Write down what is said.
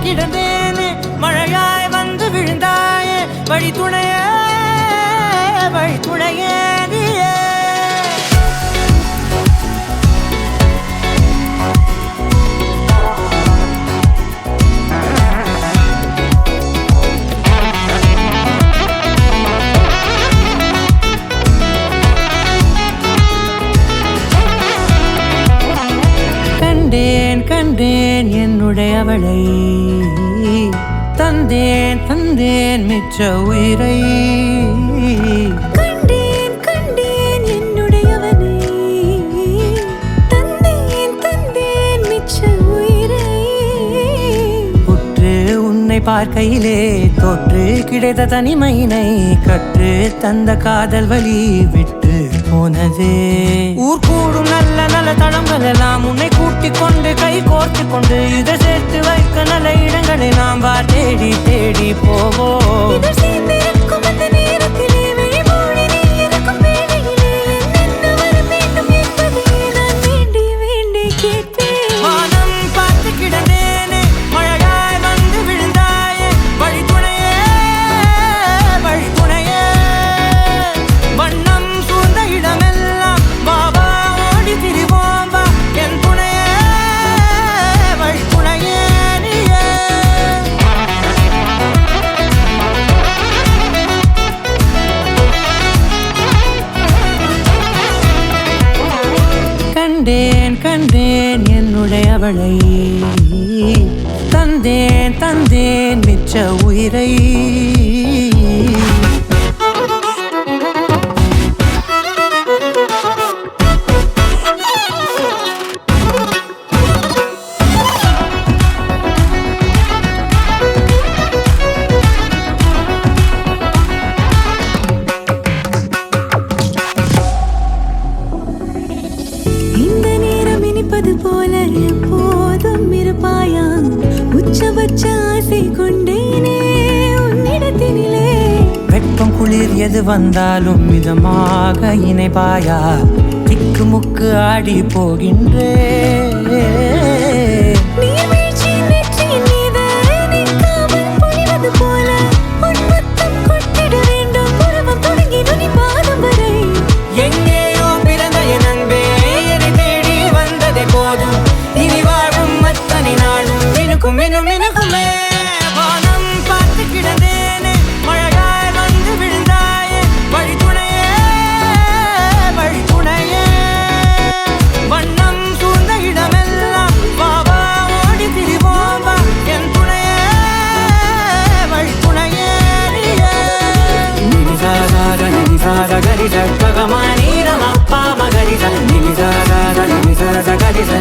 கிடந்தேனே மழையாய் வந்து விழுந்தாயே வழி துணையே நீயே கண்டேன் என்னுடையவளை தந்தேன் மிச்ச உயிரை கண்டேன் என்னுடையவனை தந்தேன் மிச்ச உயிரை உற்று உன்னை பார்க்கையிலே தொற்று கிடைத்த தனிமையினை கற்று தந்த காதல் வழி விட்டு போனதே ஊர் கூடும் நல்ல நல்ல தளங்கள் எல்லாம் உன்னை கூட்டிக் கொண்டு கை கோர்த்து கொண்டு இதை சேர்த்து வைக்க நல்ல இடங்களை நாம் தேடி தேடி போவோம். கண்டேன் என்னுடையவளை தந்தேன் மிச்ச உயிரை போல எப்போதும் இருப்பாயா உச்சபட்ச ஆசை கொண்டேனே உன்னிடத்தினிலே வெப்பம் குளிர் எது வந்தாலும் மிதமாக இணைப்பாயா திக்கு முக்கு ஆடி போகின்றே மினுக்குமே வானம் பார்த்து கிடந்தேனே மழையாய் வந்து விழுந்தாயே வழி துணையே வண்ணம் சூழ்ந்த இடமெல்லாம் வாவா ஓடி திரிவோம் வா என் துணையே வழி துணையே நினிசார கரிச பகமானீரம் அப்பா மகரிச நினிசார கரிச